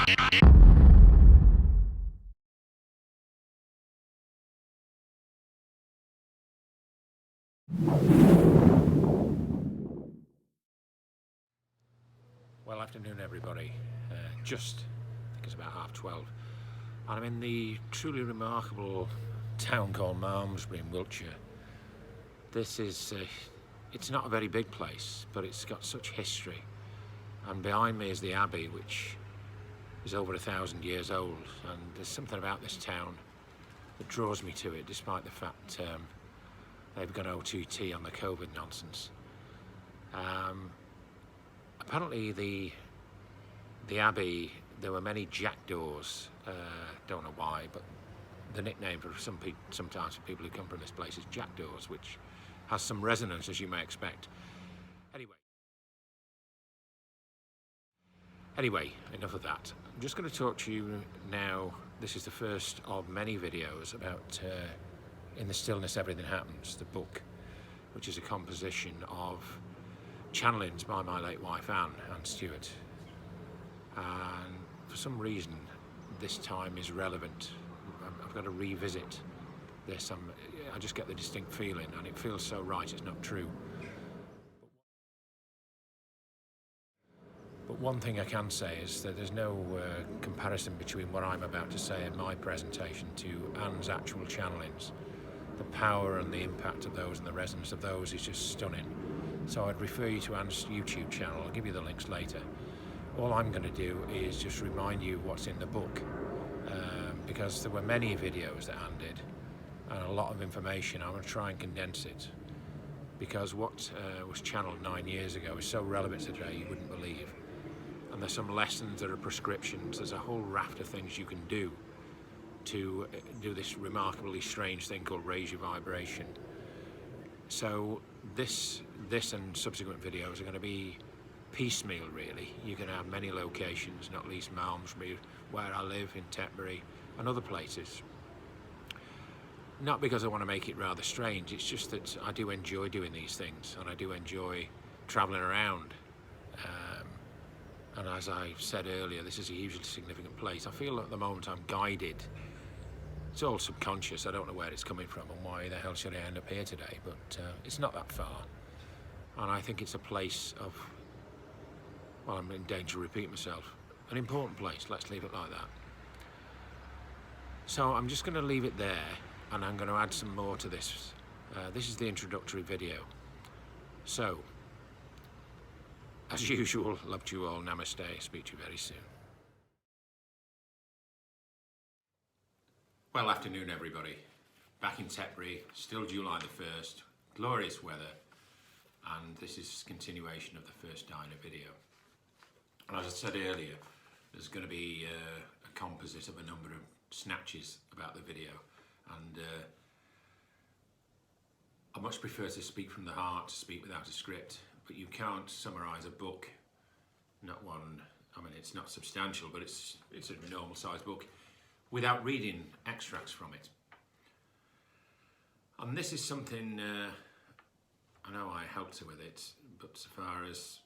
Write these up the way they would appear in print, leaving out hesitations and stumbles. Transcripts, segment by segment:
Well, afternoon everybody. I think it's about 12:30, and I'm in the truly remarkable town called Malmesbury in Wiltshire. This is, it's not a very big place, but it's got such history. And behind me is the Abbey, which is over 1,000 years old. And there's something about this town that draws me to it, despite the fact they've gone OTT on the COVID nonsense. Apparently the Abbey, there were many jackdaws. Don't know why, but the nickname for sometimes for people who come from this place is jackdaws, which has some resonance, as you may expect. Anyway, enough of that. I'm just going to talk to you now. This is the first of many videos about In the Stillness Everything Happens, the book, which is a composition of channelings by my late wife Anne Stewart. And for some reason this time is relevant. I've got to revisit this. I just get the distinct feeling, and it feels so right it's not true. But one thing I can say is that there's no comparison between what I'm about to say in my presentation to Anne's actual channelings. The power and the impact of those and the resonance of those is just stunning. So I'd refer you to Anne's YouTube channel. I'll give you the links later. All I'm going to do is just remind you what's in the book, because there were many videos that Anne did and a lot of information. I'm going to try and condense it, because what was channeled 9 years ago is so relevant today you wouldn't believe. And there's some lessons, there are prescriptions, there's a whole raft of things you can do to do this remarkably strange thing called raise your vibration. So this and subsequent videos are going to be piecemeal, really. You're going to have many locations, not least Malmesbury, where I live, in Tetbury, and other places. Not because I want to make it rather strange, it's just that I do enjoy doing these things, and I do enjoy travelling around. And as I said earlier, this is a hugely significant place. I feel at the moment I'm guided. It's all subconscious. I don't know where it's coming from and why the hell should I end up here today, but it's not that far. And I think it's a place of, well, I'm in danger to repeat myself, an important place. Let's leave it like that. So I'm just going to leave it there, and I'm going to add some more to this. This is the introductory video. So, as usual, love to you all, namaste, speak to you very soon. Well, afternoon everybody. Back in Tetbury, still July the 1st, glorious weather, and this is a continuation of the first diner video. And as I said earlier, there's going to be a composite of a number of snatches about the video, and I much prefer to speak from the heart, to speak without a script. But you can't summarise a book, not one, I mean it's not substantial, but it's a normal sized book, without reading extracts from it. And this is something, I know I helped her with it, but so far as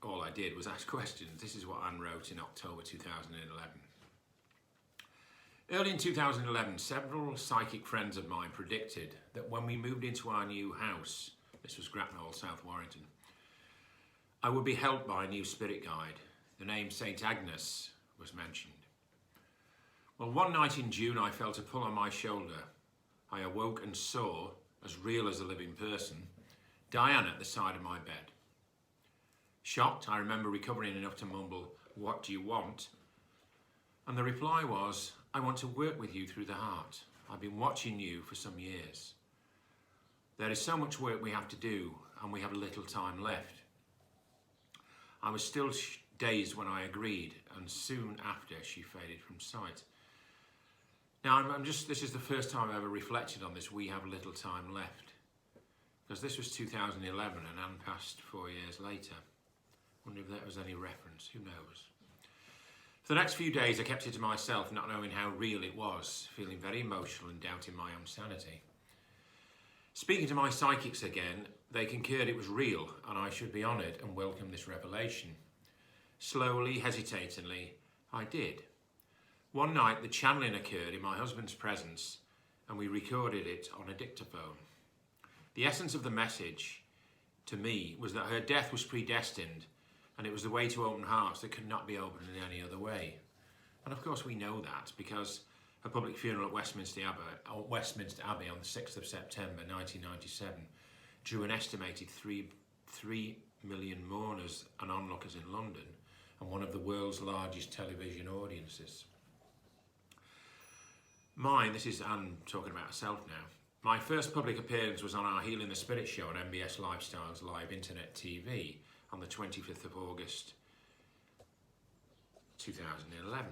all I did was ask questions. This is what Anne wrote in October 2011. Early in 2011, several psychic friends of mine predicted that when we moved into our new house, this was Grapnell, South Warrington, I would be helped by a new spirit guide. The name St. Agnes was mentioned. Well, one night in June, I felt a pull on my shoulder. I awoke and saw, as real as a living person, Diane at the side of my bed. Shocked, I remember recovering enough to mumble, "What do you want?" And the reply was, "I want to work with you through the heart. I've been watching you for some years. There is so much work we have to do, and we have little time left." I was still dazed when I agreed, and soon after she faded from sight. Now, this is the first time I've ever reflected on this, we have little time left. Because this was 2011 and Anne passed 4 years later. Wonder if that was any reference, who knows. For the next few days I kept it to myself, not knowing how real it was, feeling very emotional and doubting my own sanity. Speaking to my psychics again, they concurred it was real and I should be honoured and welcome this revelation. Slowly, hesitatingly, I did. One night the channeling occurred in my husband's presence and we recorded it on a dictaphone. The essence of the message to me was that her death was predestined and it was the way to open hearts that could not be opened in any other way. And of course we know that because her public funeral at Westminster Abbey on the 6th of September 1997 drew an estimated 3 million mourners and onlookers in London and one of the world's largest television audiences. This is Anne talking about herself now. My first public appearance was on our Healing the Spirit show on MBS Lifestyles Live Internet TV on the 25th of August 2011.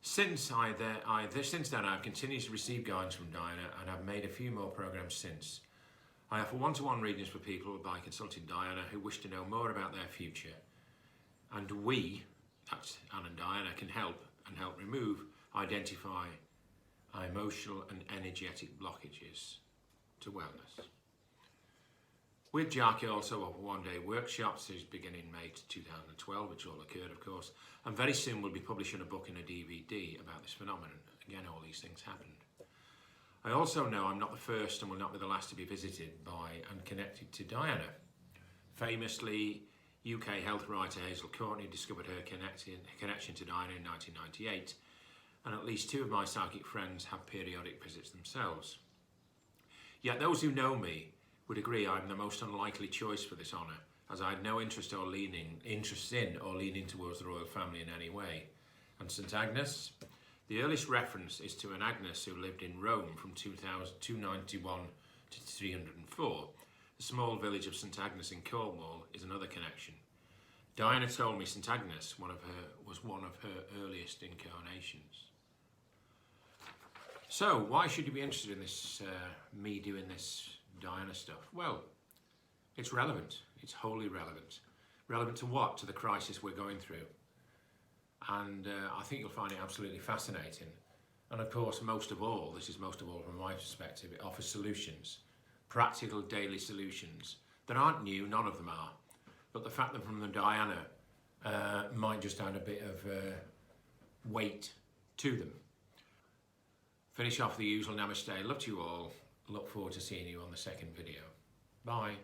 Since then I've continued to receive guidance from Diana and I've made a few more programs since. I offer one-to-one readings for people by consulting Diana who wish to know more about their future. And we, that's Anne and Diana, can help remove, identify our emotional and energetic blockages to wellness. With Jackie also offer one-day workshops beginning May 2012, which all occurred of course, and very soon we'll be publishing a book and a DVD about this phenomenon. Again, all these things happened. I also know I'm not the first and will not be the last to be visited by and connected to Diana. Famously, UK health writer Hazel Courtney discovered her connection to Diana in 1998, and at least 2 of my psychic friends have periodic visits themselves. Yet those who know me would agree I'm the most unlikely choice for this honour, as I had no interest in or leaning towards the royal family in any way. And St Agnes? The earliest reference is to an Agnes who lived in Rome from 291 to 304. The small village of St Agnes in Cornwall is another connection. Diana told me St Agnes was one of her earliest incarnations. So, why should you be interested in this, me doing this Diana stuff? Well, it's relevant. It's wholly relevant. Relevant to what? To the crisis we're going through. And I think you'll find it absolutely fascinating. And of course, most of all from my perspective, it offers solutions, practical daily solutions that aren't new, none of them are. But the fact that from the Diana might just add a bit of weight to them. Finish off the usual namaste. Love to you all. Look forward to seeing you on the second video. Bye.